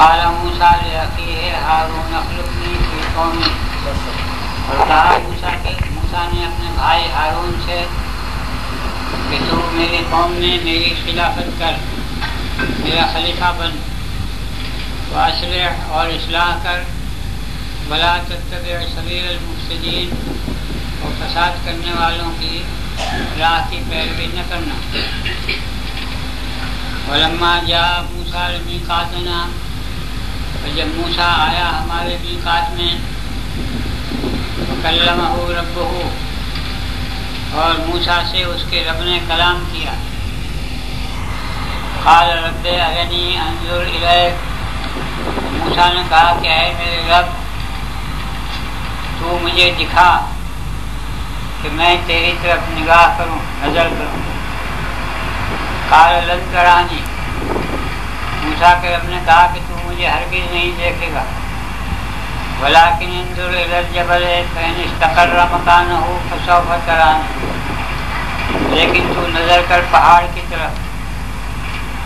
قال موسیٰ لأخیہ ہارون اخلفنی فی قومی، اور کہا موسیٰ نے اپنے بھائی ہارون سے کہ تو میرے قوم میں میری خلافت کر، میرا خلیفہ بن، واصلح اور اصلاح کر، ولا تتبع سبیل المفسدین، اور فساد کرنے والوں کی راہ کی پیروی نہ کرنا۔ ولما جاء موسیٰ لمیقاتنا، اور جب موسیٰ آیا ہمارے میقات میں، وکلمہ ربہ، اور موسیٰ سے اس کے رب نے کلام کیا، قال رب ارنی انظر الیک، موسیٰ نے کہا کہ اے میرے رب تو مجھے دکھا کہ میں تیری طرف نگاہ کروں، نظر کروں۔ قال لن ترانی، موسیٰ کے رب نے کہا کہ تو مجھے ہرگز نہیں دیکھے گا، ولکن انظر الی الجبل فإن استقر مکانہ فسوف ترانی، لیکن تو نظر کر پہاڑ کی طرف،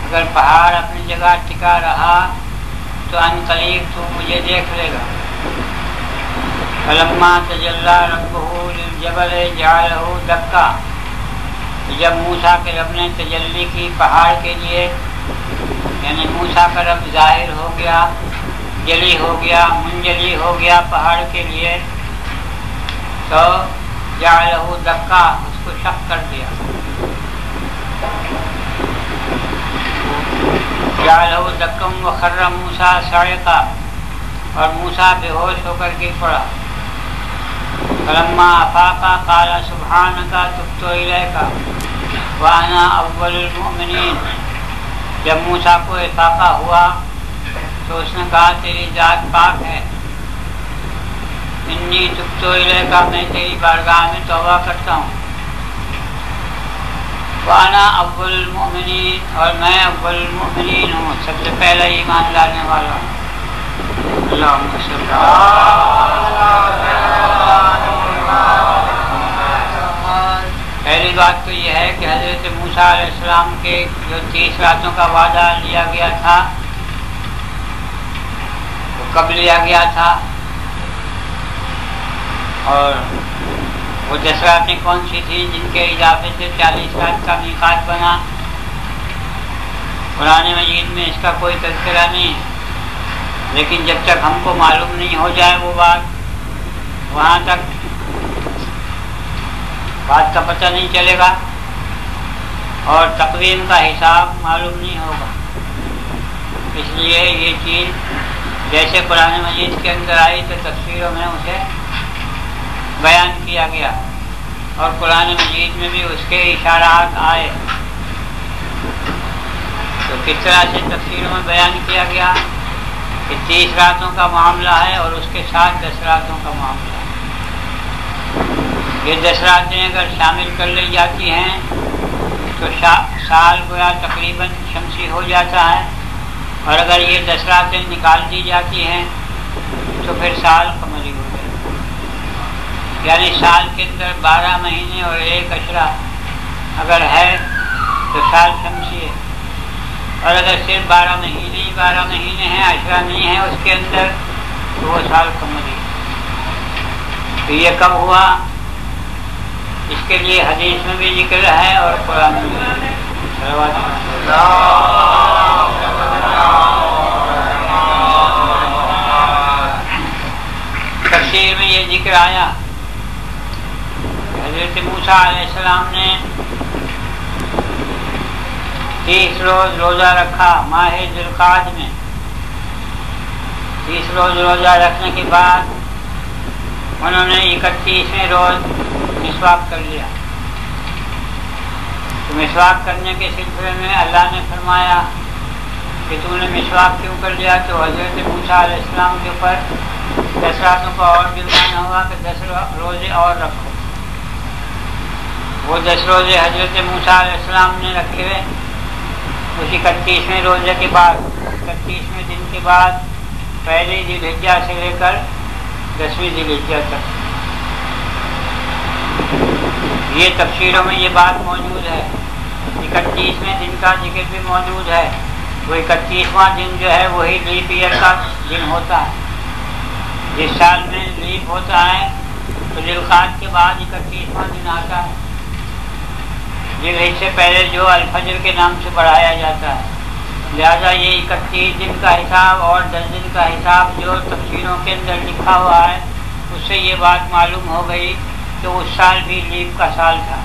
اگر پہاڑ اپنی جگہ ٹکا رہا تو ان قریب تو مجھے دیکھ لے گا۔ فلما تجلی ربہ للجبل جعلہ دکا، جب موسیٰ کے رب نے تجلی کی پہاڑ کے لیے، یعنی موسیٰ کا رب ظاہر ہو گیا، جلی ہو گیا، منجلی ہو گیا پہاڑ کے لیے، تو جعلہ دکا، اس کو شق کر دیا، جعلہ دکم وخر موسیٰ صعقا، اور موسیٰ بے ہوش ہو کر گر پڑا۔ فلما افاق قال سبحانک تبت الیک وانا اول المؤمنین، جب موسیٰ کو افاقہ ہوا تو اس نے کہا تیری ذات پاک ہے، انی تبت الیک، میں تیری بارگاہ میں توبہ کرتا ہوں، وانا اول المؤمنین، اور میں اول المؤمنین ہوں، سب سے پہلا ایمان لانے والا ہوں۔ اللہم صل پہلی بات تو یہ ہے کہ حضرت موسیٰ علیہ السلام کے جو 30 راتوں کا وعدہ لیا گیا تھا وہ کب لیا گیا تھا، اور وہ 10 راتیں کون سی تھیں جن کے اضافے سے 40 رات کا میقات بنا؟ قرآن مجید میں اس کا کوئی تذکرہ نہیں ہے، لیکن جب تک ہم کو معلوم نہیں ہو جائے وہ بات، وہاں تک بات کا پتہ نہیں چلے گا اور تقویم کا حساب معلوم نہیں ہوگا۔ اس لیے یہ چیز جیسے قرآن مجید کے اندر آئی تو تفسیروں میں اسے بیان کیا گیا، اور قرآن مجید میں بھی اس کے اشارات آئے، تو کس طرح سے تفسیروں میں بیان کیا گیا کہ 30 راتوں کا معاملہ ہے اور اس کے ساتھ 10 راتوں کا معاملہ ہے۔ یہ 10 راتیں اگر شامل کر لی جاتی ہیں تو سال گویا تقریباً شمسی ہو جاتا ہے، اور اگر یہ 10 راتیں نکال دی جاتی ہیں تو پھر سال قمری ہو جاتا ہے، یعنی سال کے اندر 12 مہینے اور 1 عشرہ اگر ہے تو سال شمسی ہے، اور اگر صرف 12 مہینے ہیں، عشرہ نہیں ہے اس کے اندر، تو وہ سال قمری ہے۔ تو یہ کب ہوا اس کے لیے حدیث میں بھی ذکر ہے اور قرآن میں بھی۔ تفسیر میں یہ ذکر آیا حضرت موسیٰ علیہ السلام نے 30 روز روزہ رکھا ماہ ذوالقعدہ میں۔ 30 روز روزہ رکھنے کے بعد انہوں نے 31ویں روز مسواک کر لیا، تو مسواک کرنے کے سلسلے میں اللہ نے فرمایا کہ تو نے مسواک کیوں کر لیا؟ تو حضرت موسیٰ علیہ السلام کے اوپر 10 راتوں کا اور جرمانہ ہوا کہ 10 روزے اور رکھو۔ وہ 10 روزے حضرت موسیٰ علیہ السلام نے رکھے ہوئے، اسی 31ویں روزے کے بعد، 31ویں دن کے بعد پہلی ذی الحجہ سے لے کر 10ویں ذی الحجہ تک۔ یہ تفسیروں میں یہ بات موجود ہے، 31ویں دن کا ذکر بھی موجود ہے وہ 31واں دن جو ہے وہی لیپ ایئر کا دن ہوتا ہے. جس سال میں لیپ ہوتا ہے تو ذوالقعدہ کے بعد 31واں دن آتا ہے. ذوالحجہ سے پہلے جو الفجر کے نام سے پڑھایا جاتا ہے. لہذا یہ 31 دن کا حساب اور 10 دن کا حساب جو تفسیروں کے اندر لکھا ہوا ہے اس سے یہ بات معلوم ہو گئی کہ اس سال بھی لیپ کا سال تھا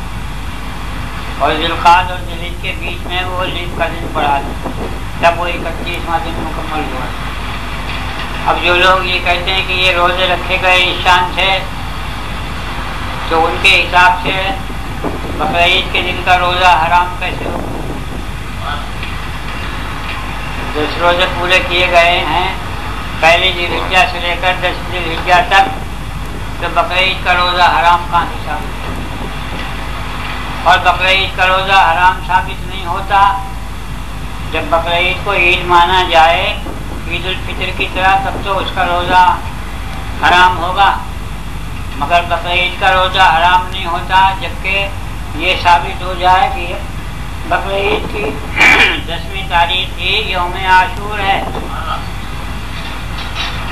اور ذوالقعدہ اور ذوالحجہ کے بیچ میں وہ لیپ کا دن پڑا تھا، تب وہ 31واں دن مکمل ہوا. اب جو لوگ یہ کہتے ہیں کہ یہ روزے رکھے گئے اس شان سے، تو ان کے حساب سے بقرعید کے دن کا روزہ حرام کیسے ہو؟ 10 روزے پورے کیے گئے ہیں پہلی ذوالحجہ سے لے کر 10 ذوالحجہ تک، تو بقرعید کا روزہ حرام کہاں سے ثابت ہے؟ اور بقرعید کا روزہ حرام ثابت نہیں ہوتا جب بقرعید کو عید مانا جائے عید الفطر کی طرح، تب تو اس کا روزہ حرام ہوگا. مگر بقرعید کا روزہ حرام نہیں ہوتا جبکہ یہ ثابت ہو جائے کہ بقرعید کی 10ویں تاریخ ہی یوم عاشور ہے.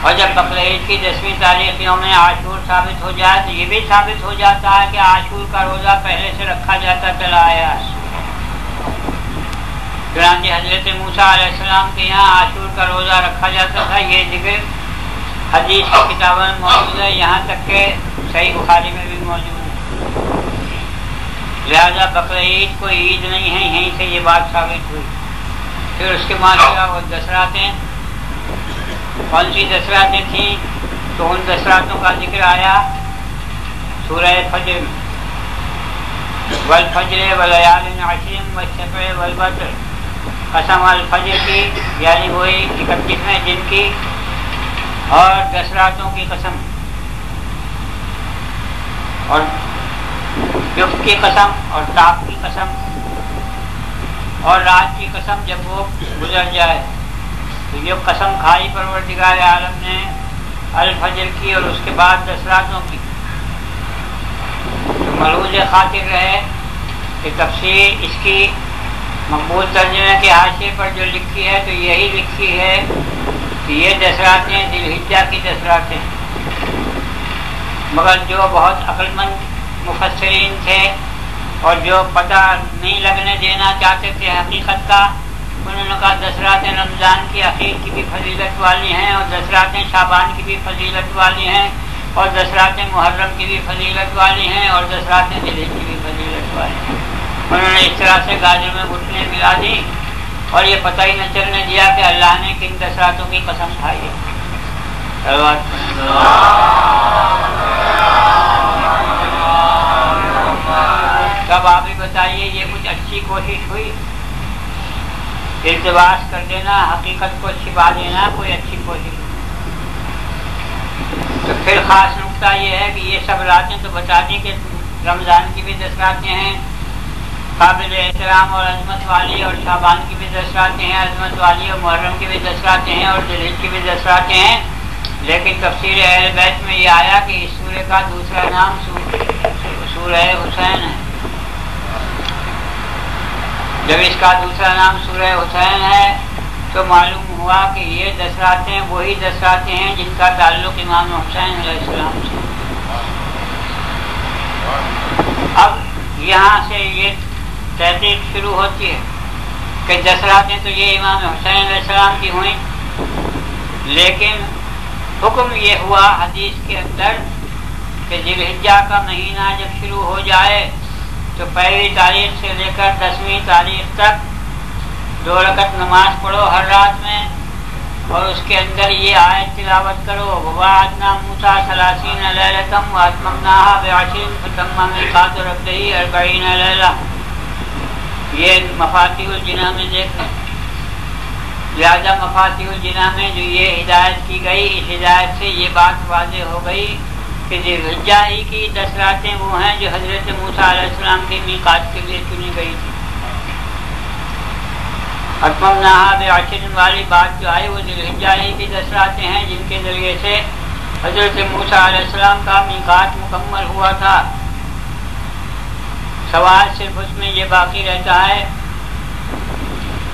اور جب بقرعید کی 10ویں تاریخ یوم عاشور ثابت ہو جائے تو یہ بھی ثابت ہو جاتا ہے کہ عاشور کا روزہ پہلے سے رکھا جاتا چلا آیا. چنانچہ حضرت موسیٰ علیہ السلام کے یہاں عاشور کا روزہ رکھا جاتا تھا. یہ ذکر حدیث کی کتابوں میں موجود ہے، یہاں تک کہ صحیح بخاری میں بھی موجود ہے. لہذا بقرعید کوئی عید نہیں ہے، یہیں سے یہ بات ثابت ہوئی. پھر اس کے بعد وہ 10 راتیں، کون سی 10 راتیں تھیں؟ تو ان 10 راتوں کا ذکر آیا سورہ فجر میں، والفجر ولیال عشر والشفع والوتر. قسم الفجر کی یعنی وہی 31ویں دن کی، اور 10 راتوں کی قسم، اور جفت کی قسم اور تاپ کی قسم، اور رات کی قسم جب وہ گزر جائے. تو یہ قسم کھائی پروردگار عالم نے الفجر کی اور اس کے بعد 10 راتوں کی. تو ملحوظ خاطر رہے کہ تفسیر اس کی مقبول ترجمے کے حاشیے پر جو لکھی ہے تو یہی لکھی ہے کہ یہ 10 راتیں ذوالحجہ کی 10 راتیں. مگر جو بہت عقل مند مفسرین تھے اور جو پتہ نہیں لگنے دینا چاہتے تھے حقیقت کا، انہوں نے کہا 10 راتیں رمضان کی اخیر کی بھی فضیلت والی ہیں، اور 10 راتیں شعبان کی بھی فضیلت والی ہیں، اور 10 راتیں محرم کی بھی فضیلت والی ہیں، اور 10 راتیں ذوالحجہ کی بھی فضیلت والی ہیں. انہوں نے اس طرح سے گاجر میں گھٹنے ملا دی اور یہ پتہ ہی نہ چلنے دیا کہ اللہ نے کن 10 راتوں کی قسم کھائی ہے. تب آپ ہی بتائیے یہ کچھ اچھی کوشش ہوئی؟ التباس کر دینا، حقیقت کو چھپا دینا کوئی اچھی کوشش نہیں. تو پھر خاص نقطہ یہ ہے کہ یہ سب راتیں تو بتا دی کہ رمضان کی بھی 10 راتیں ہیں قابل احترام اور عظمت والی، اور شعبان کی بھی 10 راتیں ہیں عظمت والی، اور محرم کی بھی 10 راتیں ہیں، اور ذوالحجہ کی بھی 10 راتیں ہیں. لیکن تفسیر اہل بیت میں یہ آیا کہ اس سورہ کا دوسرا نام سورہ حسین ہے. جب اس کا دوسرا نام سورہ حسین ہے تو معلوم ہوا کہ یہ 10 راتیں وہی 10 راتیں ہیں جن کا تعلق امام حسین علیہ السلام سے. اب یہاں سے یہ تحقیق شروع ہوتی ہے کہ 10 راتیں تو یہ امام حسین علیہ السلام کی ہوئیں، لیکن حکم یہ ہوا حدیث کے اندر کہ ذوالحجہ کا مہینہ جب شروع ہو جائے تو پہلی تاریخ سے لے کر 10ویں تاریخ تک 2 رکعت نماز پڑھو ہر رات میں، اور اس کے اندر یہ آیت تلاوت کرو وَوَعَدْنَا مُوسَىٰ 30 لَيْلَةً وَأَتْمَمْنَاهَا بِعَشْرٍ فَتَمَّ مِيقَاتُ رَبِّهِ 40 لَيْلَةً. یہ مفاتیح الجناح میں دیکھ لیں. لہذا مفاتیح الجناح میں جو یہ ہدایت کی گئی، اس ہدایت سے یہ بات واضح ہو گئی کہ ذوالحجہ ہی کی 10 راتیں وہ ہیں جو حضرت موسیٰ علیہ السلام کی میقات کے لیے چنی گئی تھی. اتممناہا بعشر والی بات جو آئی وہ ذوالحجہ ہی کی 10 راتیں ہیں جن کے ذریعے سے حضرت موسیٰ علیہ السلام کا میقات مکمل ہوا تھا. سوال صرف اس میں یہ باقی رہتا ہے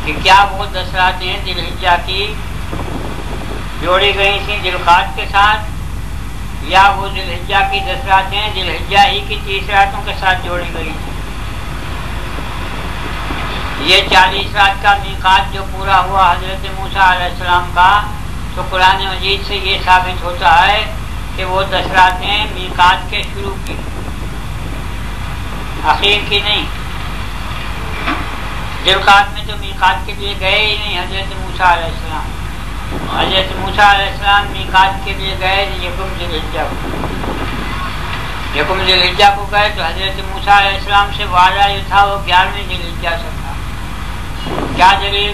کہ کیا وہ 10 راتیں ذی الحجہ کی جوڑی گئی تھیں ذوالقعدہ کے ساتھ، یا وہ ذی الحجہ کی 10 راتیں ذی الحجہ ہی کی 30 راتوں کے ساتھ جوڑی گئی تھیں؟ یہ 40 رات کا میقات جو پورا ہوا حضرت موسیٰ علیہ السلام کا، تو قرآن مجید سے یہ ثابت ہوتا ہے کہ وہ 10 راتیں میقات کے شروع کی، اخیر کی نہیں۔ ذوالقعدہ میں تو میقات کے لیے گئے ہی نہیں حضرت موسیٰ علیہ السلام۔ حضرت موسیٰ علیہ السلام میقات کے لیے گئے یکم ذی الحجہ کو، یکم ذی الحجہ کو گئے تو حضرت موسیٰ علیہ السلام سے وعدہ جو تھا وہ 11ویں ذی الحجہ سے تھا۔ کیا دلیل؟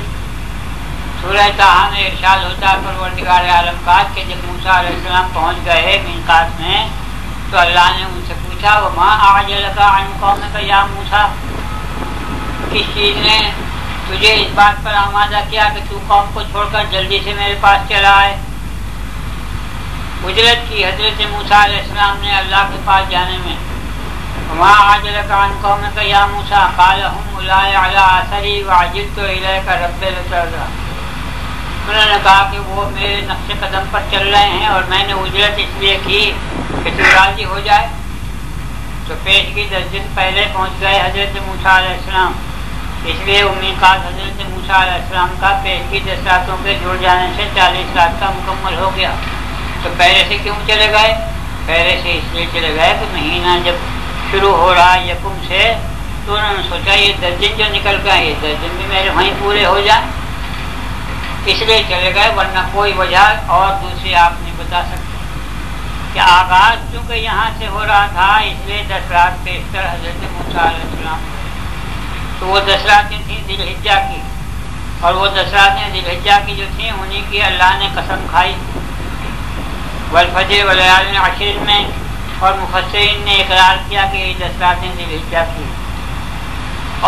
سورہ طٰہٰ میں ارشاد ہوتا ہے پروردگار عالم کا کہ جب موسیٰ علیہ السلام پہنچ گئے میقات میں تو اللہ نے ان سے پوچھا وَمَا أَعْجَلَكَ عَنْ قَوْمِكَ يَا موسیٰ، کس چیز نے تجھے اس بات پر آمادہ کیا کہ تو قوم کو چھوڑ کر جلدی سے میرے پاس چلا آئے؟ اجرت کی حضرت موسیٰ علیہ السلام نے اللہ کے پاس جانے میں۔ وَمَا أَعْجَلَكَ عَنْ قَوْمِكَ يَا مُوسَىٰ قَالَ هُمْ أُولَٰئِكَ عَلَىٰ آثَرِي وَعَجِلْتُ إِلَيْكَ رَبِّ لِتَرْضَىٰ۔ انہوں نے کہا کہ وہ میرے نقش قدم پر چل رہے ہیں اور میں نے اجرت اس لیے کی کہ تو راضی ہو جائے۔ تو پیشگی 10 دن پہلے پہنچ گئے حضرت موسیٰ علیہ السلام، اس لیے میقات حضرت موسیٰ علیہ السلام کا پیشگی 10 راتوں کے جڑ جانے سے 40 رات کا مکمل ہو گیا۔ تو پہلے سے کیوں چلے گئے؟ پہلے سے اس لیے چلے گئے کہ مہینہ جب شروع ہو رہا یکم سے تو انہوں نے سوچا یہ 10 دن جو نکل گئے یہ 10 دن بھی میرے وہیں پورے ہو جائیں، اس لیے چلے گئے، ورنہ کوئی وجہ اور دوسری آپ نہیں بتا سکتے کہ آغاز چونکہ یہاں سے ہو رہا تھا اس لیے 10 رات پیشتر حضرت موسیٰ علیہ السلام، تو وہ 10 راتیں تھیں ذی الحجہ کی، اور وہ 10 راتیں ذی الحجہ کی جو تھیں انہیں کی اللہ نے قسم کھائی والفجر ولیال عشر میں، اور مفسرین نے اقرار کیا کہ یہ 10 راتیں ذی الحجہ کی،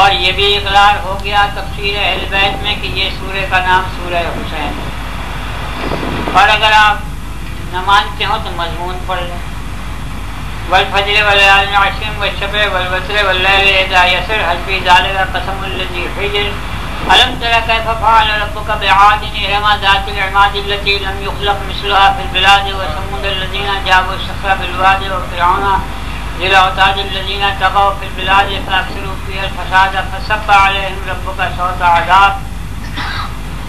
اور یہ بھی اقرار ہو گیا تفسیر اہل بیت میں کہ یہ سورہ کا نام سورہ حسین ہے۔ اور اگر آپ نہ مانتے ہو تو مضمون پڑھ لیں، والفجر ولیال عشر والشفع والوتر واللیل اذا یسر هل فی ذلک قسم الذی حجر ألم تر كيف فعل ربك بعاد إرم ذات العماد التي لم يخلق مثلها في البلاد وثمود الذين جابوا الصخر بالواد وفرعون ذي الأوتاد الذين طغوا في البلاد فأكثروا فيها الفساد فصب عليهم ربك صوت عذاب۔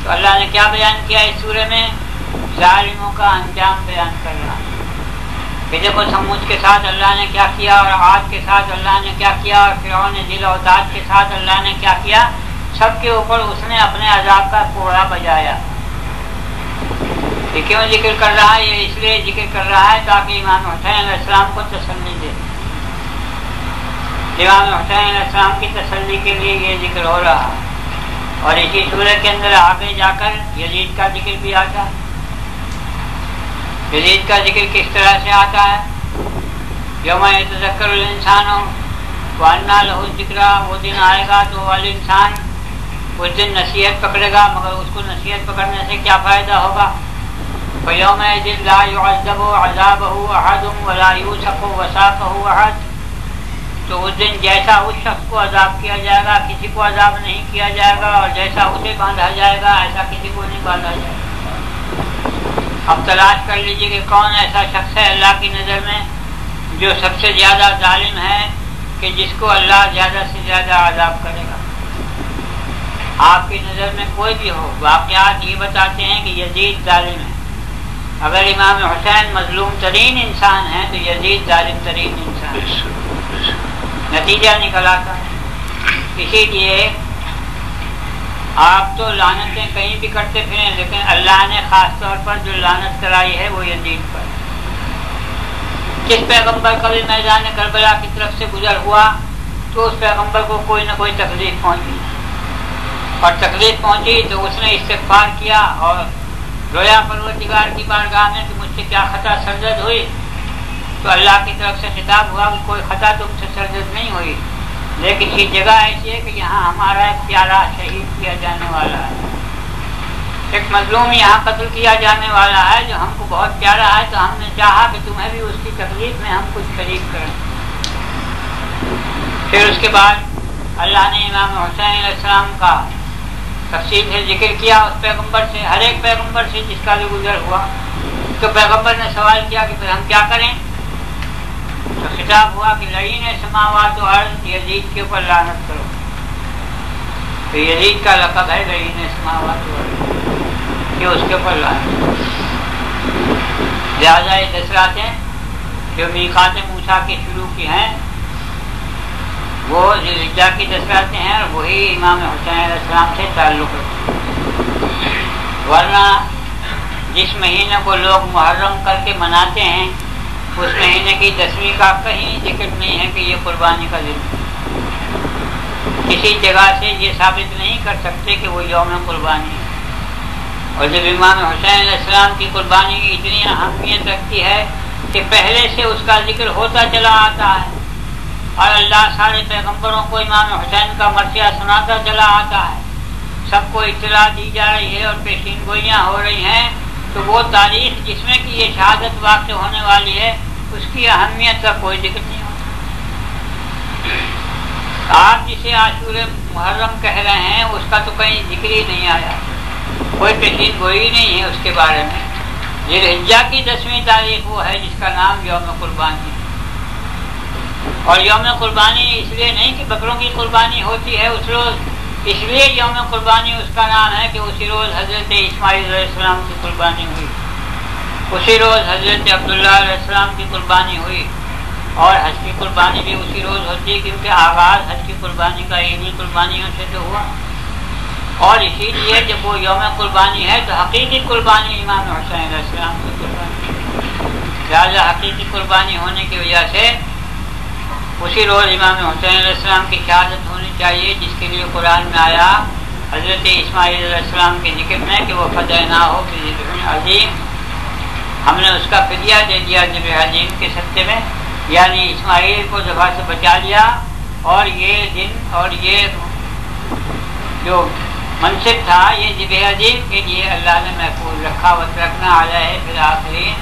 تو اللہ نے کیا بیان کیا اس سورے میں؟ ظالموں کا انجام بیان کر رہا کہ دیکھو سمود کے ساتھ اللہ نے کیا کیا، اور عاد کے ساتھ اللہ نے کیا کیا، اور فرعون ذی الأوتاد کے ساتھ اللہ نے کیا کیا، سب کے اوپر اس نے اپنے عذاب کا کوڑا بجایا۔ یہ کیوں ذکر کر رہا ہے؟ یہ اس لیے ذکر کر رہا ہے تاکہ امام حسین علیہ السلام کو تسلی دے، امام حسین علیہ السلام کی تسلی کے لیے یہ ذکر ہو رہا ہے۔ اور اسی سورہ کے اندر آگے جا کر یزید کا ذکر بھی آتا ہے۔ یزید کا ذکر کس طرح سے آتا ہے؟ یوم یتذکر الانسان وانیٰ لہ الذکریٰ، وہ دن آئے گا تو وہ انسان اس دن نصیحت پکڑے گا، مگر اس کو نصیحت پکڑنے سے کیا فائدہ ہوگا؟ فَيَوْمَئِذٍ لَا يُعَذَّبُ عَذَابَهُ أَحَدٌ وَلَا يُوثَقُ وَثَاقَهُ أَحَدٌ، تو اس دن جیسا اس شخص کو عذاب کیا جائے گا کسی کو عذاب نہیں کیا جائے گا، اور جیسا اسے باندھا جائے گا ایسا کسی کو نہیں باندھا جائے گا۔ اب تلاش کر لیجئے کہ کون ایسا شخص ہے اللہ کی نظر میں جو سب سے زیادہ ظالم ہے کہ جس کو اللہ زیادہ سے زیادہ عذاب کرے گا۔ آپ کی نظر میں کوئی بھی ہو، واقعات یہ بتاتے ہیں کہ یزید ظالم ہے۔ اگر امام حسین مظلوم ترین انسان ہے تو یزید ظالم ترین انسان ہے، نتیجہ نکل آتا ہے۔ اسی لیے آپ تو لعنتیں کہیں بھی کرتے پھریں، لیکن اللہ نے خاص طور پر جو لعنت کرائی ہے وہ یزید پر۔ جس پیغمبر کبھی میدان کربلا کی طرف سے گزر ہوا تو اس پیغمبر کو کوئی نہ کوئی تکلیف پہنچی، اور تکلیف پہنچی تو اس نے استغفار کیا اور رویا پروردگار کی بارگاہ میں کہ مجھ سے کیا خطا سرزد ہوئی، تو اللہ کی طرف سے خطاب ہوا کہ کوئی خطا تم سے سرزد نہیں ہوئی، لیکن یہ جگہ ایسی ہے کہ یہاں ہمارا ایک پیارا شہید کیا جانے والا ہے، ایک مظلوم یہاں قتل کیا جانے والا ہے جو ہم کو بہت پیارا ہے، تو ہم نے چاہا کہ تمہیں بھی اس کی تکلیف میں ہم کچھ شریک کریں۔ پھر اس کے بعد اللہ نے امام حسین علیہ السلام کا تفصیل سے ذکر کیا اس پیغمبر سے، ہر ایک پیغمبر سے جس کا بھی گزر ہوا. تو پیغمبر نے سوال کیا کہ پھر ہم کیا کریں؟ تو خطاب ہوا کہ لعین سماوات و ارض، یزید کے اوپر لعنت کرو. تو یزید کا لقب ہے لعین سماوات و ارض، کہ اس کے اوپر لعنت کرو. لہٰذا یہ 10 راتیں جو میقات موسیٰ کی شروع کی ہیں وہ ذوالحجہ کی 10 راتیں ہیں، اور وہی امام حسین علیہ السلام سے تعلق رکھتے ہیں. ورنہ جس مہینے کو لوگ محرم کر کے مناتے ہیں اس مہینے کی 10ویں کا کہیں ذکر نہیں ہے کہ یہ قربانی کا دن ہے. کسی جگہ سے یہ ثابت نہیں کر سکتے کہ وہ یوم قربانی ہے. اور جب امام حسین علیہ السلام کی قربانی کی اتنی اہمیت رکھتی ہے کہ پہلے سے اس کا ذکر ہوتا چلا آتا ہے، اور اللہ سارے پیغمبروں کو امام حسین کا مرثیہ سناتا چلا آتا ہے، سب کو اطلاع دی جا رہی ہے اور پیشین گوئیاں ہو رہی ہیں، تو وہ تاریخ جس میں کہ یہ شہادت واقع ہونے والی ہے اس کی اہمیت کا کوئی ذکر نہیں ہوتا. آپ جسے عاشور محرم کہہ رہے ہیں اس کا تو کہیں ذکر ہی نہیں آیا، کوئی پیشین گوئی نہیں ہے اس کے بارے میں. ذوالحجہ کی 10ویں تاریخ وہ ہے جس کا نام یوم قربانی ہے. اور یوم قربانی اس لیے نہیں کہ بکروں کی قربانی ہوتی ہے اس روز، اس لیے یوم قربانی اس کا نام ہے کہ اسی روز حضرت اسماعیل علیہ السلام کی قربانی ہوئی، اسی روز حضرت عبداللہ علیہ السلام کی قربانی ہوئی، اور حج کی قربانی بھی اسی روز ہوتی ہے کیونکہ آغاز حج کی قربانی کا عیدی قربانیوں سے تو ہوا. اور اسی لیے جب وہ یوم قربانی ہے تو حقیقی قربانی امام حسین علیہ السلام کی قربانی، لہٰذا حقیقی قربانی ہونے کی وجہ سے اسی روز امام حسین علیہ السلام کی شہادت ہونی چاہیے، جس کے لیے قرآن میں آیا حضرت اسماعیل علیہ السلام کے ذکر میں کہ وہ فدینا ہو بذبح عظیم، ہم نے اس کا فدیہ دے دیا ذبح عظیم کے صدقے میں، یعنی اسماعیل کو ذبح سے بچا لیا. اور یہ دن اور یہ جو منصب تھا یہ ذبح عظیم کے لیے اللہ نے محفوظ رکھا. وترکنا علیہ فی الآخرین،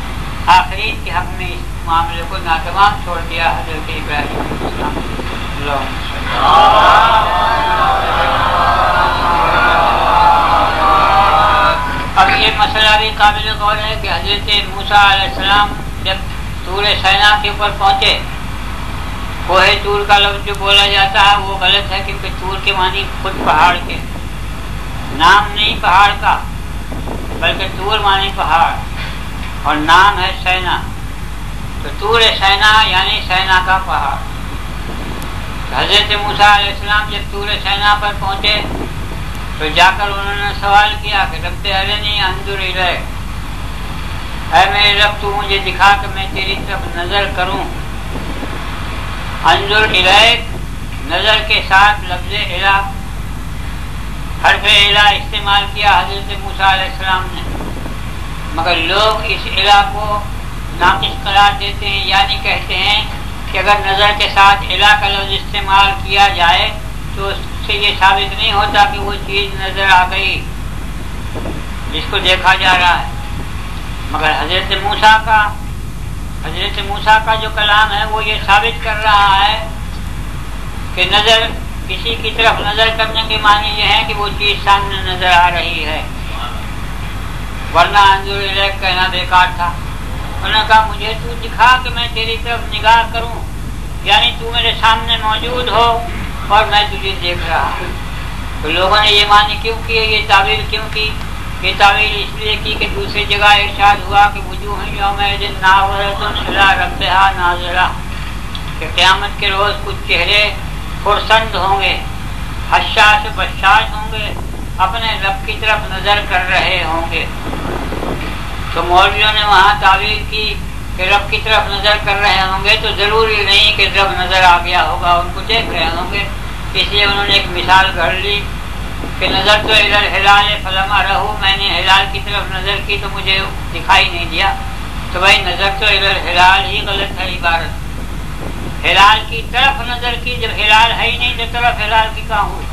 آخرین کے حق میں اس معاملے کو ناتمام چھوڑ دیا حضرت ابراہیم علیہ السلام. اب یہ مسئلہ بھی قابل غور ہے کہ حضرت موسیٰ علیہ السلام جب طور سینا کے اوپر پہنچے، کوہ طور کا لفظ جو بولا جاتا ہے وہ غلط ہے، کیونکہ طور کے معنی خود پہاڑ کے، نام نہیں پہاڑ کا بلکہ طور معنی پہاڑ اور نام ہے سینا. تو طور سینا یعنی سینا کا پہاڑ. حضرت موسیٰ علیہ السلام جب طور سینا پر پہنچے تو جا کر انہوں نے سوال کیا کہ رب ارنی انظر الیک، اے میرے رب تو مجھے دکھا کہ میں تیری طرف نظر کروں. انظر الیک، نظر کے ساتھ لفظ الہ، حرف الہ استعمال کیا حضرت موسیٰ علیہ السلام نے، مگر لوگ اس الہ کو ناقص قرار دیتے ہیں، یعنی کہتے ہیں کہ اگر نظر کے ساتھ الہ کا لفظ استعمال کیا جائے تو اس سے یہ ثابت نہیں ہوتا کہ وہ چیز نظر آ گئی جس کو دیکھا جا رہا ہے. مگر حضرت موسیٰ کا جو کلام ہے وہ یہ ثابت کر رہا ہے کہ نظر، کسی کی طرف نظر کرنے کے معنی یہ ہے کہ وہ چیز سامنے نظر آ رہی ہے، ورنہ انظر الیک کہنا بیکار تھا. انہوں نے کہا مجھے تو دکھا کہ میں تیری طرف نگاہ کروں، یعنی تو میرے سامنے موجود ہو اور میں تجھے دیکھ رہا ہوں. تو لوگوں نے یہ معنی کیوں کی، یہ تعویل کیوں کی؟ یہ تعویل اس لیے کی کہ دوسری جگہ ارشاد ہوا کہ وجوہ یومئذ ناظرۃ الی ربھا ناظرہ، کہ قیامت کے روز کچھ چہرے پرسند ہوں گے، حشاش بشاش ہوں گے، اپنے رب کی طرف نظر کر رہے ہوں گے. تو مولویوں نے وہاں تعویل کی کہ رب کی طرف نظر کر رہے ہوں گے تو ضروری نہیں کہ رب نظر آ گیا ہوگا، ان کو دیکھ رہے ہوں گے. اس لیے انہوں نے ایک مثال گھڑ لی کہ نظر تو الی الہلال فلما رہو، میں نے ہلال کی طرف نظر کی تو مجھے دکھائی نہیں دیا. تو بھائی نظر تو الی الہلال ہی غلط ہے عبارت. ہلال کی طرف نظر کی، جب ہلال ہے ہی نہیں تو طرف ہلال کی کہاں ہوئی؟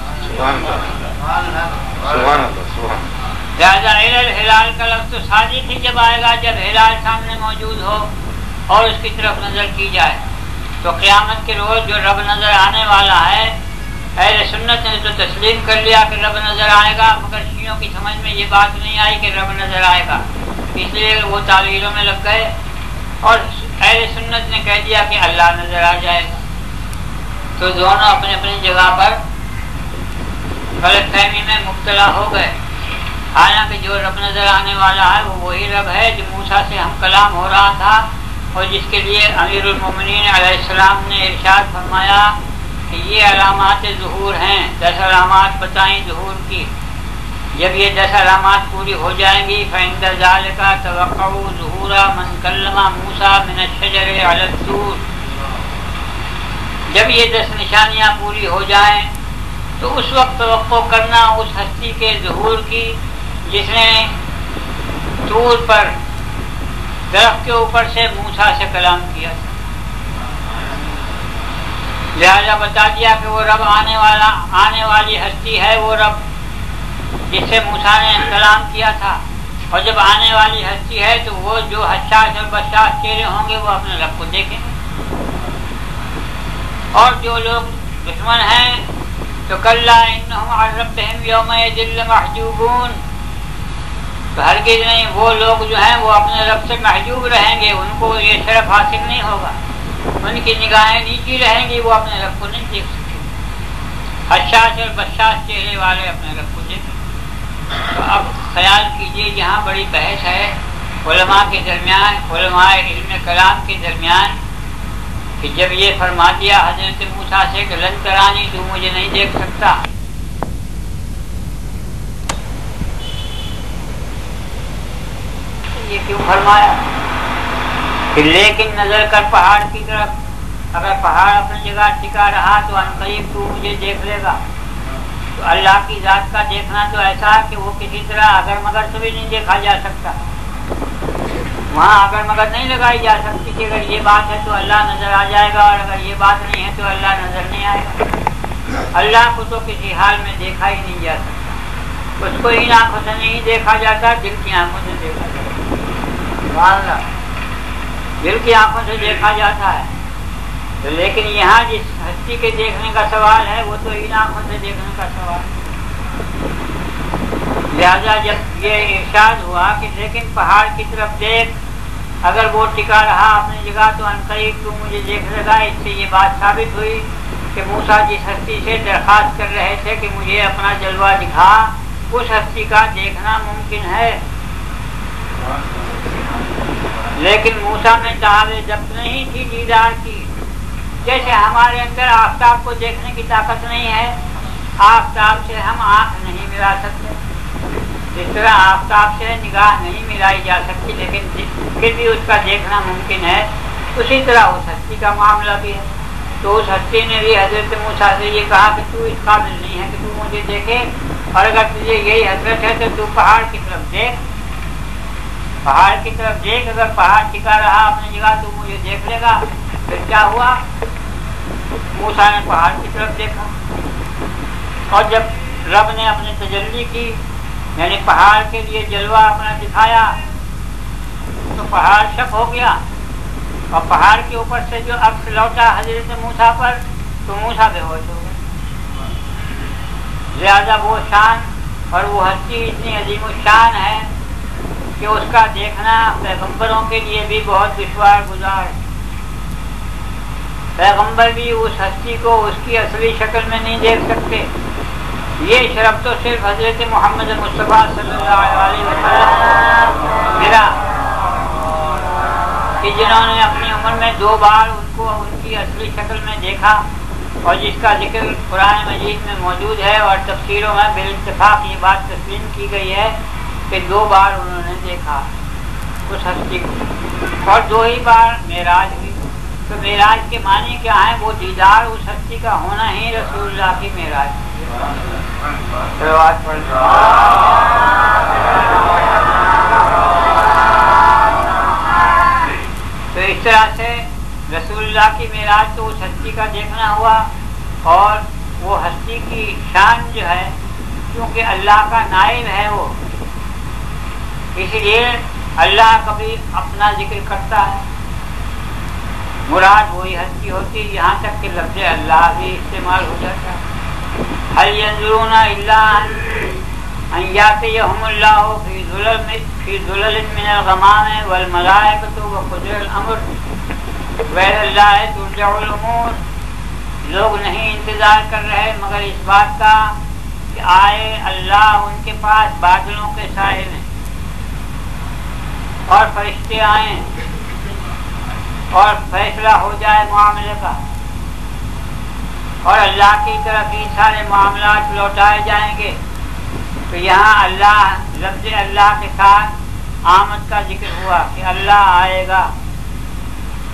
لہٰذا الی الہلال کا لفظ تو صادق ہی جب آئے گا جب ہلال سامنے موجود ہو اور اس کی طرف نظر کی جائے. تو قیامت کے روز جو رب نظر آنے والا ہے اہل سنت نے تو تسلیم کر لیا کہ رب نظر آئے گا، مگر شیعوں کی سمجھ میں یہ بات نہیں آئی کہ رب نظر آئے گا، اس لیے وہ تعویلوں میں لگ گئے، اور اہل سنت نے کہہ دیا کہ اللہ نظر آ جائے گا۔ تو دونوں اپنی اپنی جگہ پر غلط فہمی میں مبتلا ہو گئے۔ حالانکہ جو رب نظر آنے والا ہے وہ وہی رب ہے جو موسیٰ سے ہم کلام ہو رہا تھا، اور جس کے لیے امیر المومنین علیہ السلام نے ارشاد فرمایا کہ یہ علامات ظہور ہیں، 10 علامات بتائیں ظہور کی، جب یہ 10 علامات پوری ہو جائیں گی فَعِندَ ذَلِكَ تَوَقَّعُوا ظُهُورَ مَنْ كَلَّمَ مُوسَىٰ مِنَ الشَّجَرِ عَلَى الطُّورِ، جب یہ 10 نشانیاں پوری ہو جائیں تو اس وقت توقع کرنا اس ہستی کے ظہور کی جس نے طور پر درخت کے اوپر سے موسیٰ سے کلام کیا تھا۔ لہذا بتا دیا کہ وہ رب آنے والی ہستی ہے، وہ رب جس سے موسیٰ نے کلام کیا تھا، اور جب آنے والی ہستی ہے تو وہ جو حشاش اور بشاش چہرے ہوں گے وہ اپنے رب کو دیکھیں، اور جو لوگ دشمن ہیں تو کلا انہم عن ربہم یومئذ لمحجوبون، تو ہرگز نہیں، وہ لوگ جو ہیں وہ اپنے رب سے محجوب رہیں گے، ان کو یہ شرف حاصل نہیں ہوگا، ان کی نگاہیں نیچی رہیں گی، وہ اپنے رب کو نہیں دیکھ سکتے۔ حشاش اور بشاش چہرے والے اپنے رب کو دیکھیں۔ تو اب خیال کیجئے یہاں بڑی بحث ہے علماء کے درمیان، علماء علم کلام کے درمیان، کہ جب یہ فرما دیا حضرت موسیٰ سے کہ لن ترانی، تو مجھے نہیں دیکھ سکتا، یہ کیوں فرمایا کہ لیکن نظر کر پہاڑ کی طرف، اگر پہاڑ اپنی جگہ ٹکا رہا تو عنقریب تو مجھے دیکھ لے گا۔ تو اللہ کی ذات کا دیکھنا تو ایسا ہے کہ وہ کسی طرح اگر مگر سے بھی نہیں دیکھا جا سکتا، وہاں اگر مگر نہیں لگائی جا سکتی کہ اگر یہ بات ہے تو اللہ نظر آ جائے گا، اور اگر یہ بات نہیں ہے تو اللہ نظر نہیں آئے گا۔ اللہ کو تو کسی حال میں دیکھا ہی نہیں جا سکتا، اس کو ان آنکھوں سے نہیں دیکھا جاتا، دل کی آنکھوں سے دیکھا جاتا ہے، سبحان اللہ، دل کی آنکھوں سے دیکھا جاتا ہے۔ تو لیکن یہاں جس ہستی کے دیکھنے کا سوال ہے وہ تو ان آنکھوں سے دیکھنے کا سوال ہے۔ لہذا جب یہ ارشاد ہوا کہ لیکن پہاڑ کی طرف دیکھ، اگر وہ ٹکا رہا اپنی جگہ تو عنقریب تو مجھے دیکھ لے گا، اس سے یہ بات ثابت ہوئی کہ موسیٰ جس ہستی سے درخواست کر رہے تھے کہ مجھے اپنا جلوہ دکھا، اس ہستی کا دیکھنا ممکن ہے، لیکن موسیٰ میں تعالی ضبط نہیں تھی دیدار کی، جیسے ہمارے اندر آفتاب کو دیکھنے کی طاقت نہیں ہے، آفتاب سے ہم آنکھ نہیں ملا سکتے، جس طرح آفتاب سے نگاہ نہیں ملائی جا سکتی لیکن پھر بھی اس کا دیکھنا ممکن ہے، اسی طرح اس ہستی کا معاملہ بھی ہے۔ تو اس ہستی نے بھی حضرت موسیٰ سے یہ کہا کہ تو اس قابل نہیں ہے کہ تو مجھے دیکھے، اور اگر تجھے یہی حضرت ہے تو پہاڑ کی طرف دیکھ، پہاڑ کی طرف دیکھ، اگر پہاڑ ٹکا رہا اپنی جگہ تو مجھے دیکھ لے گا۔ پھر کیا ہوا؟ موسیٰ نے پہاڑ کی طرف دیکھا، اور جب رب نے اپنی تجلی کی، یعنی پہاڑ کے لیے جلوہ اپنا دکھایا، تو پہاڑ شک ہو گیا، اور پہاڑ کے اوپر سے جو عکس لوٹا حضرت موسیٰ پر تو موسیٰ بے ہوش ہو گئے۔ لہذا وہ شان اور وہ ہستی اتنی عظیم الشان ہے کہ اس کا دیکھنا پیغمبروں کے لیے بھی بہت دشوار گزار ہے۔ پیغمبر بھی اس ہستی کو اس کی اصلی شکل میں نہیں دیکھ سکتے، یہ شرف تو صرف حضرت محمد مصطفیٰ صلی اللہ علیہ وسلم ملا کہ جنہوں نے اپنی عمر میں 2 بار ان کو ان کی اصلی شکل میں دیکھا، اور جس کا ذکر قرآن مجید میں موجود ہے، اور تفسیروں میں بالاتفاق یہ بات تسلیم کی گئی ہے کہ 2 بار انہوں نے دیکھا اس ہستی کو، اور 2 ہی بار معراج ہوئی۔ تو معراج کے معنی کیا ہے؟ وہ دیدار اس ہستی کا ہونا ہی رسول اللہ کی معراج۔ تو اس طرح سے رسول اللہ کی معراج تو اس ہستی کا دیکھنا ہوا، اور وہ ہستی کی شان جو ہے کیونکہ اللہ کا نائب ہے وہ، اس لیے اللہ کبھی اپنا ذکر کرتا ہے، مراد وہی ہستی ہوتی، یہاں تک کہ لفظ اللہ بھی استعمال ہو جاتا ہے۔ هل ينظرون إلا أن يأتيهم الله في ظلل من الغمام والملائكة وقضي الأمر وإلى الله ترجع الأمور. لوگ نہیں انتظار کر رہے مگر اس بات کا کہ آئے اللہ ان کے پاس بادلوں کے سائے میں اور فرشتے آئیں اور فیصلہ ہو جائے معاملے کا اور اللہ کی طرف ہی سارے معاملات لوٹائے جائیں گے. تو یہاں اللہ لفظ اللہ کے ساتھ آمد کا ذکر ہوا کہ اللہ آئے گا.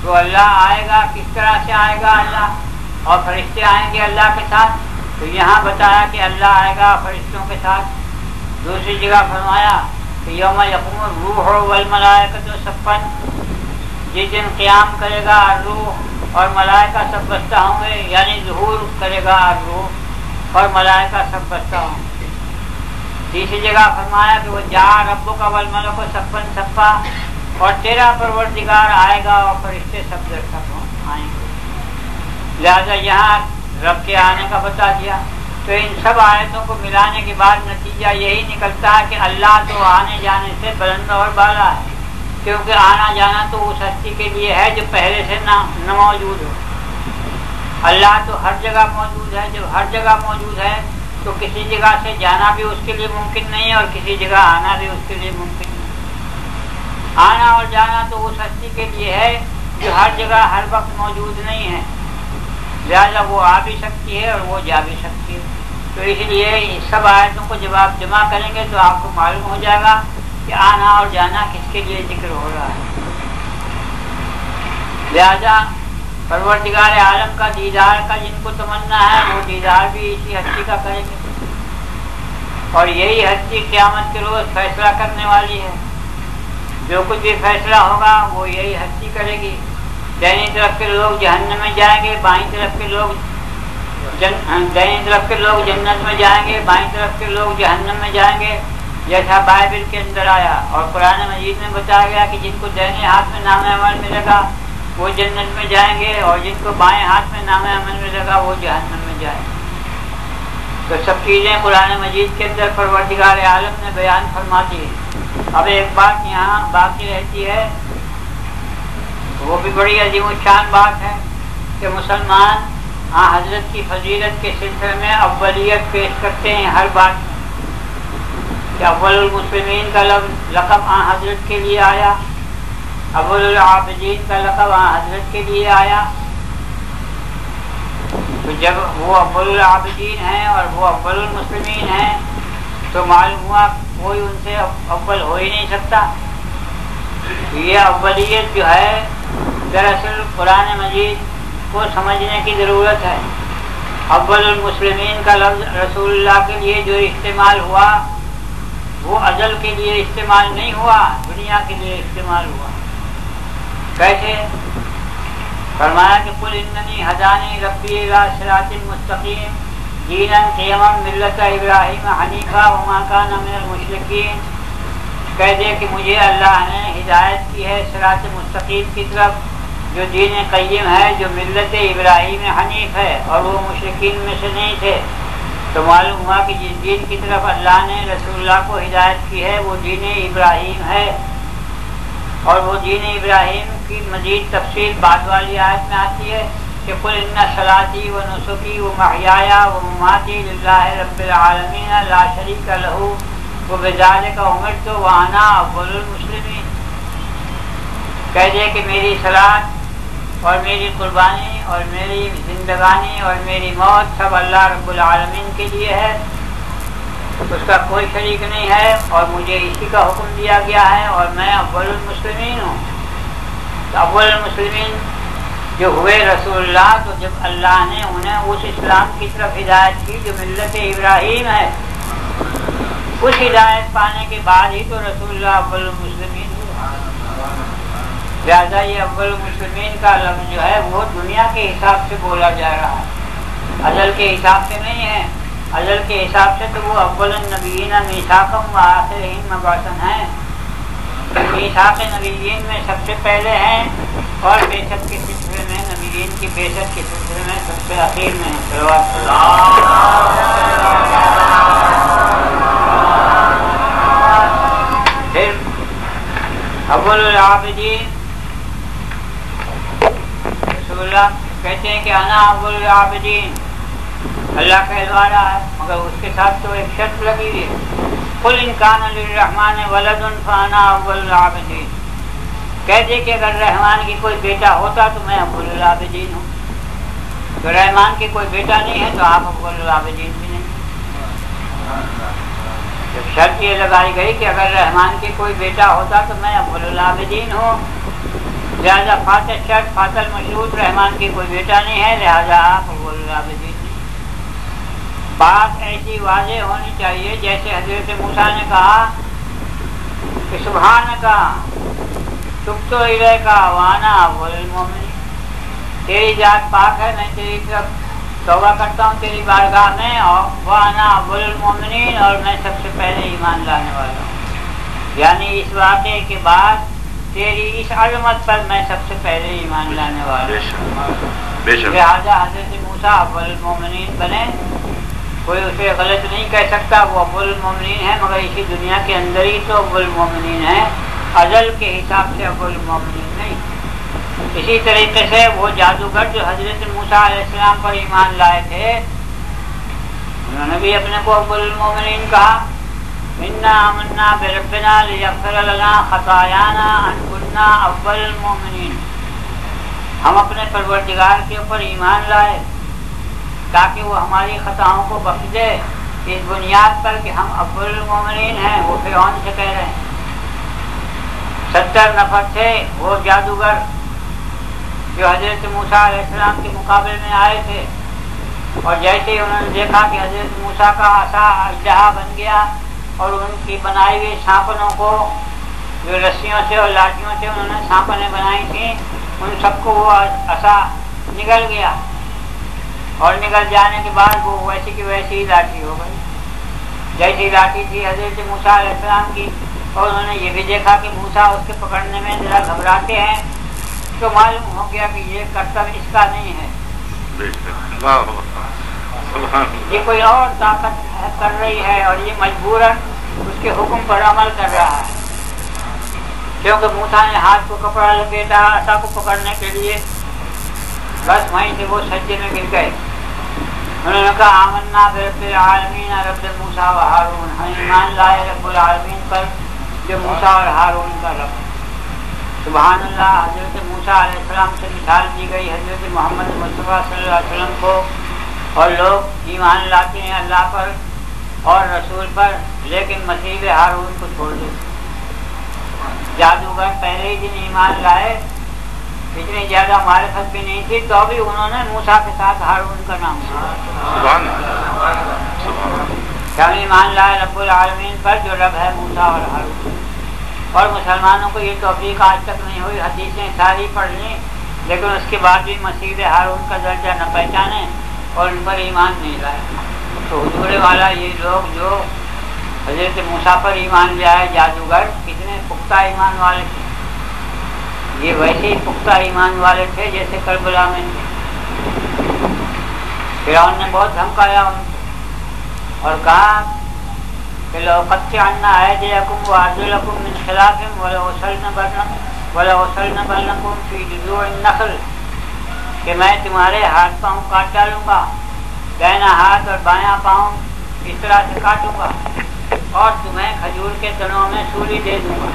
تو اللہ آئے گا کس طرح سے آئے گا اللہ؟ اور فرشتے آئیں گے اللہ کے ساتھ. تو یہاں بتایا کہ اللہ آئے گا فرشتوں کے ساتھ. دوسری جگہ فرمایا کہ یوم یقوم الروح والملائکۃ صفا، جس دن قیام کرے گا روح اور ملائکہ سب بستہ ہوں گے، یعنی ظہور کرے گا روح اور ملائکہ سب بستہ ہوں گے. تیسری جگہ فرمایا کہ وہ جا ربک والملک صفا صفا، اور تیرا پروردگار آئے گا اور فرشتے سب در سب آئیں گے. لہذا یہاں رب کے آنے کا بتا دیا. تو ان سب آیتوں کو ملانے کے بعد نتیجہ یہی نکلتا ہے کہ اللہ تو آنے جانے سے بلند اور بالا ہے، کیونکہ آنا جانا تو اس ہستی کے لیے ہے جو پہلے سے نہ موجود ہو. اللہ تو ہر جگہ موجود ہے. جب ہر جگہ موجود ہے تو کسی جگہ سے جانا بھی اس کے لیے ممکن نہیں ہے اور کسی جگہ آنا بھی اس کے لیے ممکن نہیں. آنا اور جانا تو اس ہستی کے لیے ہے جو ہر جگہ ہر وقت موجود نہیں ہے. لہٰذا وہ آ بھی سکتی ہے اور وہ جا بھی سکتی ہے. تو اس لیے اس سب آیتوں کو جب آپ جمع کریں گے تو آپ کو معلوم ہو جائے گا کہ آنا اور جانا کس کے لیے ذکر ہو رہا ہے. لہذا پروردگار عالم کا دیدار کا جن کو تمنا ہے وہ دیدار بھی اسی ہستی کا کریں گے. اور یہی ہستی قیامت کے روز فیصلہ کرنے والی ہے. جو کچھ بھی فیصلہ ہوگا وہ یہی ہستی کرے گی. دائیں طرف کے لوگ جہنم میں جائیں گے، بائیں طرف کے لوگ دائیں طرف کے لوگ جنت میں جائیں گے، بائیں طرف کے لوگ جہنم میں جائیں گے، جیسا بائبل کے اندر آیا. اور قرآن مجید میں بتایا گیا کہ جن کو دائیں ہاتھ میں نام عمل ملے گا وہ جنت میں جائیں گے، اور جن کو بائیں ہاتھ میں نام عمل ملے گا وہ جہنم میں جائیں گے. تو سب چیزیں قرآن مجید کے اندر پروردگار عالم نے بیان فرماتی ہے. اب ایک بات یہاں باقی رہتی ہے، وہ بھی بڑی عظیم الشان بات ہے کہ مسلمان حضرت کی فضیلت کے سلسلے میں اولیت پیش کرتے ہیں ہر بات میں. کہ اول المسلمین کا لقب حضرت کے لیے آیا، اول العابدین کا لقب حضرت کے لیے آیا. تو جب وہ اول العابدین ہیں اور وہ اول المسلمین ہیں تو معلوم ہوا کوئی ان سے اول ہو ہی نہیں سکتا. یہ اولیت جو ہے دراصل قرآن مجید کو سمجھنے کی ضرورت ہے. اول المسلمین کا لفظ رسول اللہ کے لیے جو استعمال ہوا وہ ازل کے لیے استعمال نہیں ہوا، دنیا کے لیے استعمال ہوا. کیسے؟ فرمایا کہ قل اننی ہدانی ربی الی صراط مستقیم دینا قیما ملت ابراہیم حنیفا وما کان من المشرکین. کہہ دے کہ مجھے اللہ نے ہدایت کی ہے صراط مستقیم کی طرف، جو دین قیم ہے، جو ملت ابراہیم حنیف ہے، اور وہ مشرکین میں سے نہیں تھے. تو معلوم ہوا کہ جس دین کی طرف اللہ نے رسول اللہ کو ہدایت کی ہے وہ دین ابراہیم ہے. اور وہ دین ابراہیم کی مزید تفصیل بعد والی آیت میں آتی ہے کہ قل ان صلاتی و نسکی و محیای و مماتی للہ رب العالمین لا شریک لہ وبذالک امرت وانا اول المسلمین. کہہ دے کہ میری صلاۃ اور میری قربانی اور میری زندگانی اور میری موت سب اللہ رب العالمین کے لیے ہے، اس کا کوئی شریک نہیں ہے، اور مجھے اسی کا حکم دیا گیا ہے اور میں اول المسلمین ہوں. تو اول المسلمین جو ہوئے رسول اللہ، تو جب اللہ نے انہیں اس اسلام کی طرف ہدایت کی جو ملت ابراہیم ہے، اس ہدایت پانے کے بعد ہی تو رسول اللہ اول المسلمین ہوئے. لہٰذا یہ اول المسلمین کا لفظ جو ہے وہ دنیا کے حساب سے بولا جا رہا ہے، ازل کے حساب سے نہیں ہے. ازل کے حساب سے تو وہ اول النبیین میثاقم و آخرہم مبعوثا ہیں، میثاق نبیین میں سب سے پہلے ہیں اور بے شک کے سلسلے میں العابدین کی بعثت کے سلسلے میں سب سے اخیر میں ہے. صلوات پھر اول العابدین رسول اللہ کہتے ہیں کہ انا اول العابدین، اللہ کا ادوارہ ہے، مگر اس کے ساتھ تو ایک شرط لگی ہوئی ہے. قل ان کان للرحمن ولد فانا اول العابدین، کہہ دے کہ اگر رحمان کی کوئی بیٹا ہوتا تو میں اول العابدین ہوں. تو رحمان کی کوئی بیٹا نہیں ہے تو آپ اول العابدین بھی نہیں. جب شرط یہ لگائی گئی کہ اگر رحمان کی کوئی بیٹا ہوتا تو میں اول العابدین ہوں، لہٰذا فاتح شرط فاتح المشروط، رحمان کی کوئی بیٹا نہیں ہے، لہٰذا آپ اول العابدین. بات ایسی واضح ہونی چاہیے جیسے حضرت موسیٰ نے کہا کہ سبحانک تبت الیک وانا اول المؤمنین، تیری ذات پاک ہے، میں تیری طرف توبہ کرتا ہوں تیری بارگاہ میں، اور وانا اول المؤمنین، اور میں سب سے پہلے ایمان لانے والا ہوں. یعنی اس واقعے کے بعد تیری اس عظمت پر میں سب سے پہلے ایمان لانے والا ہوں. لہٰذا حضرت موسیٰ اول المؤمنین بنے، کوئی اسے غلط نہیں کہہ سکتا، وہ اول المؤمنین ہے، مگر اسی دنیا کے اندر ہی تو اول المؤمنین ہے، ازل کے حساب سے اول المؤمنین نہیں. اسی طریقے سے وہ جادوگر جو حضرت موسیٰ علیہ السلام پر ایمان لائے تھے، انہوں نے بھی اپنے کو اول المؤمنین کہا. انا آمنا بربنا لیغفر لنا خطایانا ان کنا اول المؤمنین، ہم اپنے پروردگار کے اوپر ایمان لائے تاکہ وہ ہماری خطاؤں کو بخش دے، اس بنیاد پر کہ ہم اول المؤمنین ہیں. وہ فرعون سے کہہ رہے ہیں. 70 نفر تھے وہ جادوگر جو حضرت موسیٰ علیہ السلام کے مقابلے میں آئے تھے، اور جیسے ہی انہوں نے دیکھا کہ حضرت موسیٰ کا عصا اژدہا بن گیا اور ان کی بنائی ہوئی سانپنوں کو جو رسیوں سے اور لاٹھیوں سے انہوں نے سانپنیں بنائی تھیں، ان سب کو وہ عصا نگل گیا، اور نکل جانے کے بعد وہ ویسی کی ویسی ہی لاٹھی ہو گئی جیسی لاٹھی تھی حضرت موسیٰ علیہ السلام کی. اور انہوں نے یہ بھی دیکھا کہ موسیٰ اس کے پکڑنے میں ذرا گھبراتے ہیں، تو معلوم ہو گیا کہ یہ کرتب اس کا نہیں ہے، یہ کوئی اور طاقت کر رہی ہے، اور یہ مجبوراً اس کے حکم پر عمل کر رہا ہے. کیونکہ موسیٰ نے ہاتھ کو کپڑا لپیٹا عصا کو پکڑنے کے لیے، بس وہیں سے وہ سجدے میں گر گئے. انہوں نے کہا آمنا برب العالمین رب موسیٰ و ہارون، ہم ایمان لائے رب العالمین پر جو موسیٰ اور ہارون کا رب. سبحان اللہ. حضرت موسیٰ علیہ السلام سے مثال دی گئی حضرت محمد مصطفیٰ صلی اللہ علیہ وسلم کو، اور لوگ ایمان لاتے ہیں اللہ پر اور رسول پر، لیکن مسیح ہارون کو چھوڑ دیتے. جادوگر پہلے ہی دن ایمان لائے، اتنی زیادہ معرفت بھی نہیں تھی، تو بھی انہوں نے موسیٰ کے ساتھ ہارون کا نام کیا ایمان لائے رب العالمین پر جو رب ہے موسیٰ اور ہارون. اور مسلمانوں کو یہ توفیق آج تک نہیں ہوئی، حدیثیں ساری پڑھ لیں لیکن اس کے بعد بھی مسیح ہارون کا درجہ نہ پہچانے اور ان پر ایمان نہیں لائے. تو حضور والا یہ لوگ جو حضرت موسیٰ پر ایمان لے آئے جادوگر، کتنے پختہ ایمان والے تھے. یہ ویسے ہی پختہ ایمان والے تھے جیسے کربلا میں تھے. فرعون نے بہت دھمکایا ان کو اور کہا کہ لَأُقَطِّعَنَّ أَيْدِيَكُمْ وَأَرْجُلَكُمْ مِنْ خِلَافٍ وَلَأُصَلِّبَنَّكُمْ فِي جُذُوعِ النَّخْلِ، کہ میں تمہارے ہاتھ پاؤں کاٹ ڈالوں گا، دائنا ہاتھ اور بایاں پاؤں اس طرح سے کاٹوں گا، اور تمہیں کھجور کے تنوں میں سولی دے دوں گا.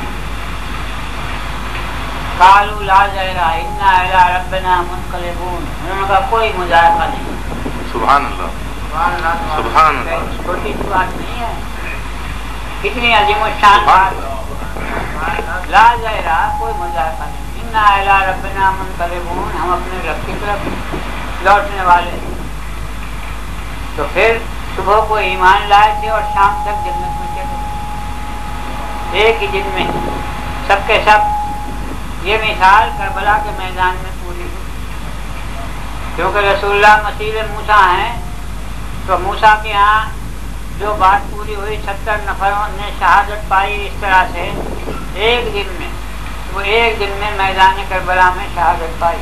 قالوا لا ضير إنا إلى ربنا منقلبون، انہوں نے کہا کوئی مذائقہ نہیں. سبحان اللہ، سبحان اللہ. چھوٹی سی بات نہیں ہے، کتنی عظیم الشان بات. لا ضير، کوئی مذائقہ نہیں. انا إلى ربنا منقلبون، ہم اپنے رب کی طرف لوٹنے والے. تو پھر صبح کو ایمان لائے تھے اور شام تک جنت میں چلے، ایک ہی دن میں سب کے سب. یہ مثال کربلا کے میدان میں پوری ہوئی، کیونکہ رسول اللہ مسیح موسیٰ ہیں، تو موسیٰ کے ہاں جو بات پوری ہوئی 70 نفروں نے شہادت پائی اس طرح سے ایک دن میں، وہ ایک دن میں میدان کربلا میں شہادت پائی.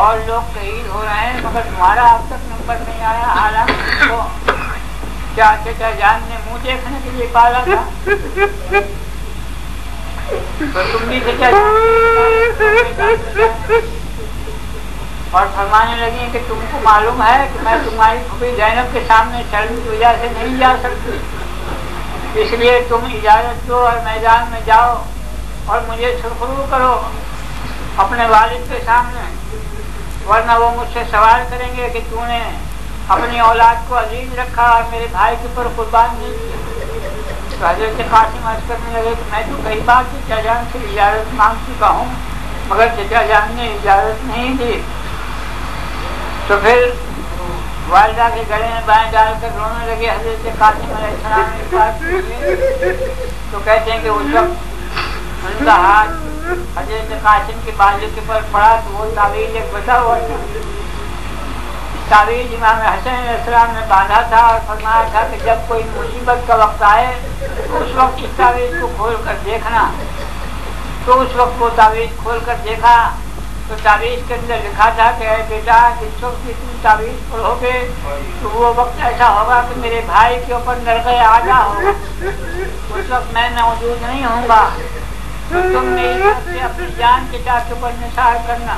اور لوگ شہید ہو رہے ہیں مگر تمہارا اب تک نمبر نہیں آیا، حالانکہ تم کو کیا چچا جان نے منہ دیکھنے کے لیے پالا تھا، تو تم بھی چچا جان اور فرمانے لگی کہ تم کو معلوم ہے کہ میں تمہاری پھوپھی زینب کے سامنے شرم کی وجہ سے نہیں جا سکتی، اس لیے تم اجازت دو اور میدان میں جاؤ اور مجھے سرخرو کرو اپنے والد کے سامنے، ورنہ وہ مجھ سے سوال کریں گے کہ تو نے اپنی اولاد کو عزیز رکھا اور میرے بھائی کے اوپر قربان نہیں کیا۔ تو حضرت قاسم عرض کرنے لگے کہ میں تو کئی بار چچا جان سے اجازت مانگ چکا ہوں مگر چچا جان نے اجازت نہیں دی۔ تو پھر والدہ کے گلے میں بائیں ڈال کر رونے لگے۔ حضرت قاسم علیہ السلام نے بات کی تو کہتے ہیں کہ اس وقت ان کا ہاتھ حضرت قاسم کے بازو کے پر پڑا تو وہ تعویذ ایک بتا ہوا تھا، تعویذ امام حسن علیہ السلام نے باندھا تھا اور فرمایا تھا کہ جب کوئی مصیبت کا وقت آئے تو اس وقت اس تعویذ کو کھول کر دیکھنا۔ تو اس وقت وہ تعویذ کھول کر دیکھا تو تعویذ کے اندر لکھا تھا کہ اے بیٹا جس وقت تم تعویذ پڑھو گے تو وہ وقت ایسا ہوگا کہ میرے بھائی کے اوپر نرغے آجا ہوگا، اس وقت میں موجود نہیں ہوں گا، تو تم میری طرف سے اپنی جان کے کے اوپر نثار کرنا۔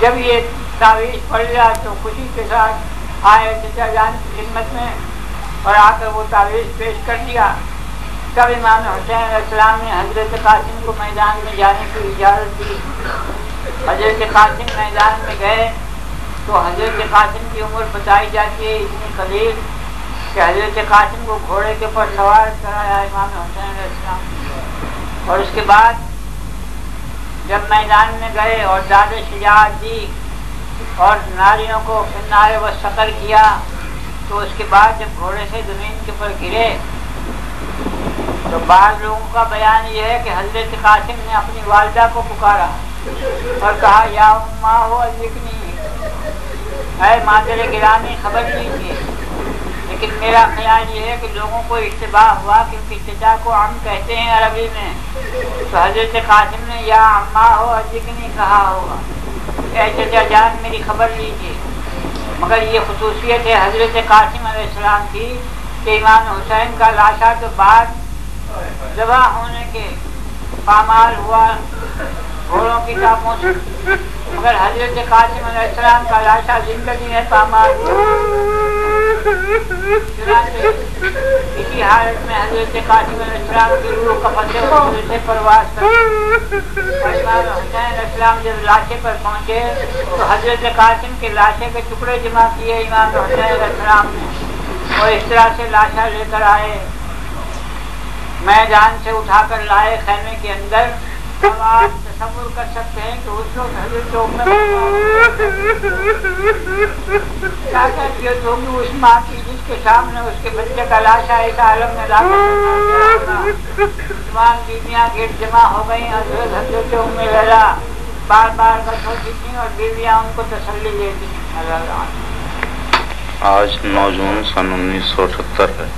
جب یہ تعویذ پڑھ لیا تو خوشی کے ساتھ آئے چچا جان کی خدمت میں اور آ کر وہ تعویذ پیش کر دیا۔ تب امام حسین علیہ السلام نے حضرت قاسم کو میدان میں جانے کی اجازت دی۔ حضرت قاسم میدان میں گئے تو حضرت قاسم کی عمر بتائی جاتی ہے اتنی قلیل کہ حضرت قاسم کو گھوڑے کے اوپر سوار کرایا امام حسین علیہ السلام، اور اس کے بعد جب میدان میں گئے اور داد شجاعت دی اور ناریوں کو کنارے و سقر کیا تو اس کے بعد جب گھوڑے سے زمین کے اوپر گرے تو بعض لوگوں کا بیان یہ ہے کہ حضرت قاسم نے اپنی والدہ کو پکارا اور کہا یا اماں ہو ذکنی، اے مادر گرامی خبر لیجیے۔ لیکن میرا خیال یہ ہے کہ لوگوں کو اشتباہ ہوا کیونکہ چچا کو عم کہتے ہیں عربی میں، تو حضرت قاسم نے یا اماں ہو ذکنی کہا ہوگا، اے چچا جان میری خبر لیجیے۔ مگر یہ خصوصیت ہے حضرت قاسم علیہ السلام کی کہ امام حسین کا لاشا تو بعد ذبح ہونے کے پامال ہوا گھوڑوں کی ٹاپوں سے، مگر حضرت قاسم علیہ السلام کا لاشا زندگی ہے پامال ہوا۔ اسی حالت میں حضرت قاسم علیہ السلام کی روح قفس سے پرواز کر اور امام حسین علیہ السلام جب لاشے پر پہنچے تو حضرت قاسم کے لاشے کے ٹکڑے جمع کیے امام حسین علیہ السلام نے اور اس طرح سے لاشا لے کر آئے، میدان سے اٹھا کر لائے خیمے کے اندر۔ اب آپ تصور کر سکتے ہیں کہ اس وقت حضرت کیا کیفیت ہوگی اس ماں کی جس کے سامنے اس کے بچے کا لاشا اس عالم میں لا کر تمام بیویاں گرد جمع ہو گئیں۔ حضرت ام لیلا بار بار بس ہوتی تھیں اور بیویاں ان کو تسلی دیتی تھیں۔ آج 9 جون سن 1978 ہے۔